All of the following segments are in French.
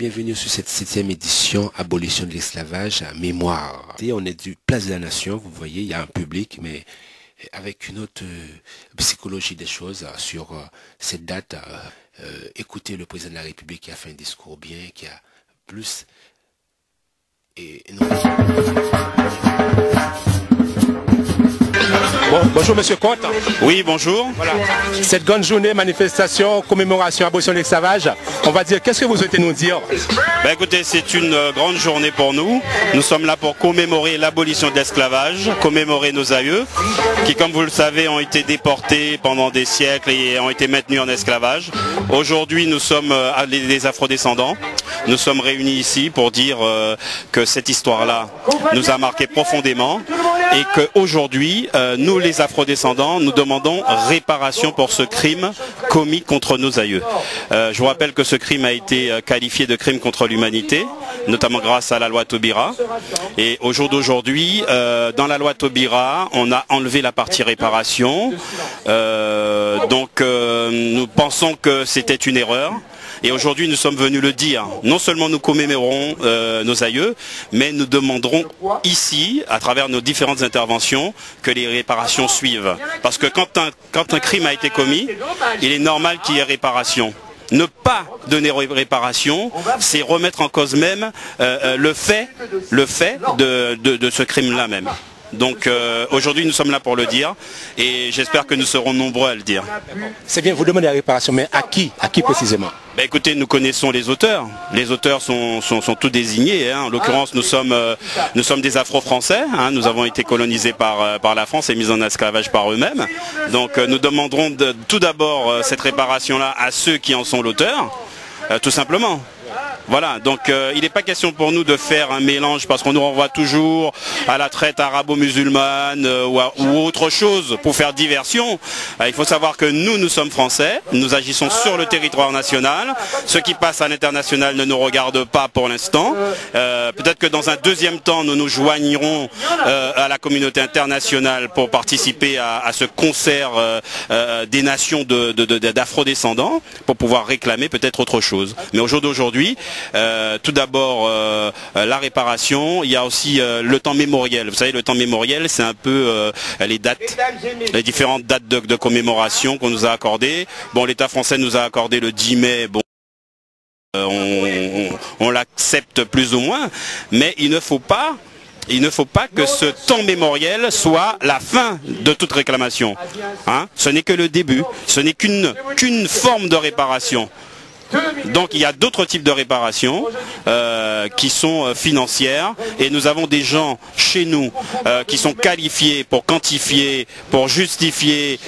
bienvenue sur cette 7e édition Abolition de l'esclavage, mémoire. Et on est du Place de la Nation, vous voyez, il y a un public, mais avec une autre psychologie des choses sur cette date. Écoutez le président de la République qui a fait un discours bien, qui a plus... Bonjour Monsieur Comte. Oui, bonjour. Voilà. Cette grande journée, manifestation, commémoration, abolition de l'esclavage, on va dire, qu'est-ce que vous souhaitez nous dire? Écoutez, c'est une grande journée pour nous. Nous sommes là pour commémorer l'abolition de l'esclavage, commémorer nos aïeux, qui, comme vous le savez, ont été déportés pendant des siècles et ont été maintenus en esclavage. Aujourd'hui, nous sommes les afrodescendants. Nous sommes réunis ici pour dire que cette histoire-là nous a marqué profondément et qu'aujourd'hui, nous les afrodescendants, nous demandons réparation pour ce crime commis contre nos aïeux. Je vous rappelle que ce crime a été qualifié de crime contre l'humanité, notamment grâce à la loi Taubira. Et au jour d'aujourd'hui, dans la loi Taubira, on a enlevé la partie réparation. Nous pensons que c'était une erreur. Et aujourd'hui, nous sommes venus le dire. Non seulement nous commémorons nos aïeux, mais nous demanderons ici, à travers nos différentes interventions, que les réparations suivent. Parce que quand un crime a été commis, il est normal qu'il y ait réparation. Ne pas donner réparation, c'est remettre en cause même le fait de ce crime-là même. Donc aujourd'hui nous sommes là pour le dire et j'espère que nous serons nombreux à le dire. C'est bien, vous demandez la réparation, mais à qui précisément? Écoutez, nous connaissons les auteurs. Les auteurs sont tous désignés. En l'occurrence, nous sommes des Afro-Français. Nous avons été colonisés par la France et mis en esclavage par eux-mêmes. Donc nous demanderons tout d'abord cette réparation-là à ceux qui en sont l'auteur, tout simplement. Voilà, donc il n'est pas question pour nous de faire un mélange parce qu'on nous renvoie toujours à la traite arabo-musulmane ou autre chose pour faire diversion. Il faut savoir que nous sommes français, nous agissons sur le territoire national. Ce qui passe à l'international ne nous regarde pas pour l'instant. Peut-être que dans un deuxième temps, nous nous joignerons à la communauté internationale pour participer à ce concert des nations d'afro-descendants pour pouvoir réclamer peut-être autre chose. Mais au jour d'aujourd'hui, tout d'abord la réparation, il y a aussi le temps mémoriel. Vous savez, le temps mémoriel, c'est un peu les dates, les différentes dates de commémoration qu'on nous a accordées. Bon, l'État français nous a accordé le 10 mai, bon, on l'accepte plus ou moins, mais il ne faut pas que ce temps mémoriel soit la fin de toute réclamation. Ce n'est que le début, ce n'est qu'une forme de réparation. Donc il y a d'autres types de réparations qui sont financières et nous avons des gens chez nous qui sont qualifiés pour quantifier, pour justifier,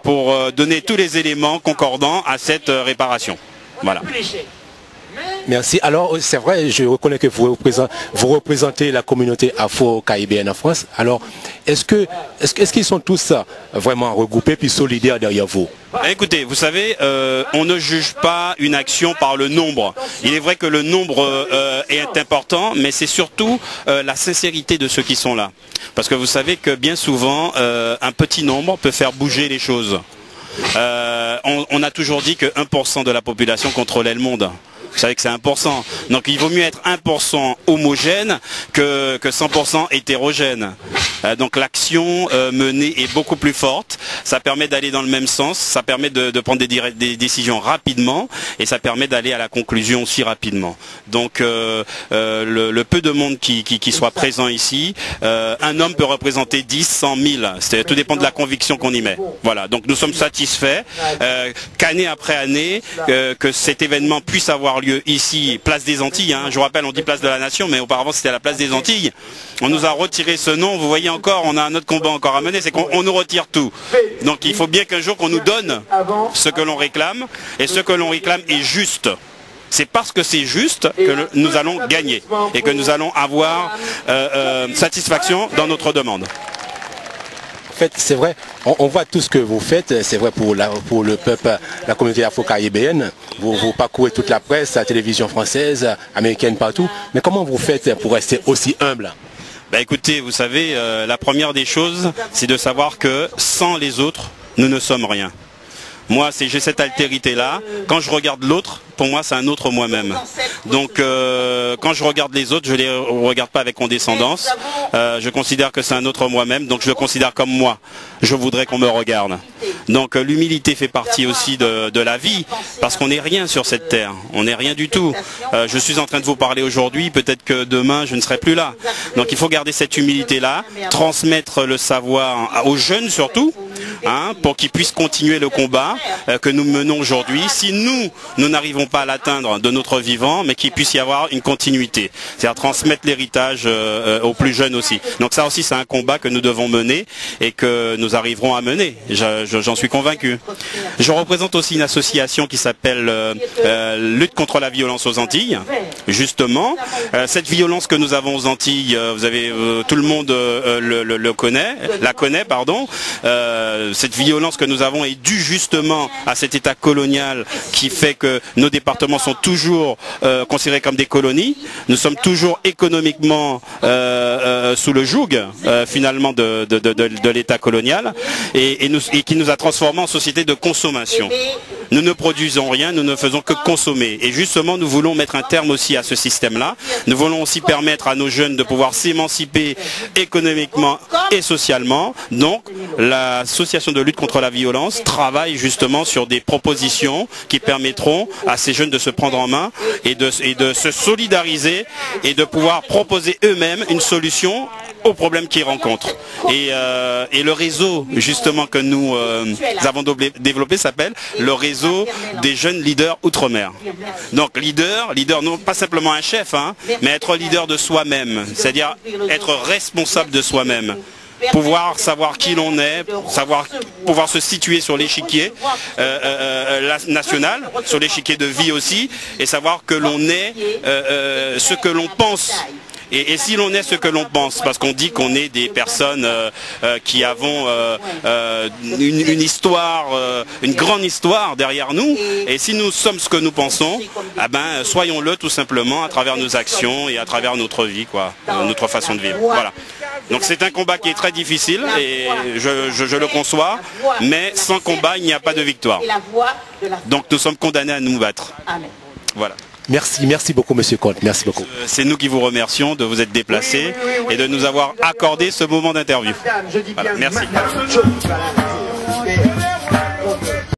pour donner tous les éléments concordants à cette réparation. Voilà. Merci. Alors, c'est vrai, je reconnais que vous représentez la communauté afro-caribéenne en France. Alors, est-ce qu'ils sont tous vraiment regroupés puis solidaires derrière vous? Écoutez, vous savez, on ne juge pas une action par le nombre. Il est vrai que le nombre est important, mais c'est surtout la sincérité de ceux qui sont là. Parce que vous savez que bien souvent, un petit nombre peut faire bouger les choses. On a toujours dit que 1% de la population contrôlait le monde. Vous savez que c'est 1%. Donc il vaut mieux être 1% homogène que 100% hétérogène. Donc l'action menée est beaucoup plus forte. Ça permet d'aller dans le même sens. Ça permet de prendre des décisions rapidement. Et ça permet d'aller à la conclusion aussi rapidement. Donc le peu de monde qui soit présent ici, un homme peut représenter 10, 100 000. Tout dépend de la conviction qu'on y met. Voilà. Donc nous sommes satisfaits qu'année après année, que cet événement puisse avoir lieu ici, place des Antilles. Je vous rappelle, on dit place de la Nation, mais auparavant c'était à la place des Antilles. On nous a retiré ce nom. Vous voyez encore, on a un autre combat encore à mener, c'est qu'on nous retire tout. Donc il faut bien qu'un jour qu'on nous donne ce que l'on réclame, et ce que l'on réclame est juste. C'est parce que c'est juste que nous allons gagner et que nous allons avoir satisfaction dans notre demande. En fait, c'est vrai, on voit tout ce que vous faites, c'est vrai pour le peuple, la communauté afro-caribéenne. Vous parcourez toute la presse, la télévision française, américaine, partout. Mais comment vous faites pour rester aussi humble? Écoutez, vous savez, la première des choses, c'est de savoir que sans les autres, nous ne sommes rien. Moi, j'ai cette altérité-là. Quand je regarde l'autre, pour moi, c'est un autre moi-même. Donc, quand je regarde les autres, je les regarde pas avec condescendance. Je considère que c'est un autre moi-même, donc je le considère comme moi. Je voudrais qu'on me regarde. Donc, l'humilité fait partie aussi de la vie, parce qu'on n'est rien sur cette terre. On n'est rien du tout. Je suis en train de vous parler aujourd'hui, peut-être que demain, je ne serai plus là. Donc, il faut garder cette humilité-là, transmettre le savoir aux jeunes surtout, hein, pour qu'ils puissent continuer le combat que nous menons aujourd'hui. Si nous n'arrivons pas à l'atteindre de notre vivant, mais qu'il puisse y avoir une continuité. C'est-à-dire transmettre l'héritage aux plus jeunes aussi. Donc ça aussi, c'est un combat que nous devons mener et que nous arriverons à mener. J'en suis convaincu. Je représente aussi une association qui s'appelle Lutte contre la violence aux Antilles. Justement, cette violence que nous avons aux Antilles, vous avez tout le monde la connaît, pardon. Cette violence que nous avons est due justement à cet état colonial qui fait que nos départements sont toujours considérés comme des colonies. Nous sommes toujours économiquement sous le joug finalement de l'état colonial et qui nous a transformés en société de consommation. Nous ne produisons rien, nous ne faisons que consommer. Et justement, nous voulons mettre un terme aussi à ce système-là. Nous voulons aussi permettre à nos jeunes de pouvoir s'émanciper économiquement et socialement. Donc, l'association de lutte contre la violence travaille justement sur des propositions qui permettront à ces jeunes de se prendre en main et de se solidariser et de pouvoir proposer eux-mêmes une solution aux problèmes qu'ils rencontrent. Et le réseau justement que nous avons développé s'appelle le réseau des jeunes leaders outre-mer. Donc leader, non pas simplement un chef, hein, mais être leader de soi-même, c'est-à-dire être responsable de soi-même. Pouvoir savoir qui l'on est, pouvoir se situer sur l'échiquier national, sur l'échiquier de vie aussi, et savoir que l'on est ce que l'on pense. Et si l'on est ce que l'on pense, parce qu'on dit qu'on est des personnes qui avons une histoire, une grande histoire derrière nous, et si nous sommes ce que nous pensons, eh ben, soyons-le tout simplement à travers nos actions et à travers notre vie, quoi, notre façon de vivre. Voilà. Donc c'est un combat qui est très difficile et je le conçois, mais sans combat il n'y a pas de victoire. Donc nous sommes condamnés à nous battre. Voilà. Merci beaucoup, Monsieur Comte. Merci beaucoup. C'est nous qui vous remercions de vous être déplacés et de nous avoir accordé ce moment d'interview. Voilà, merci.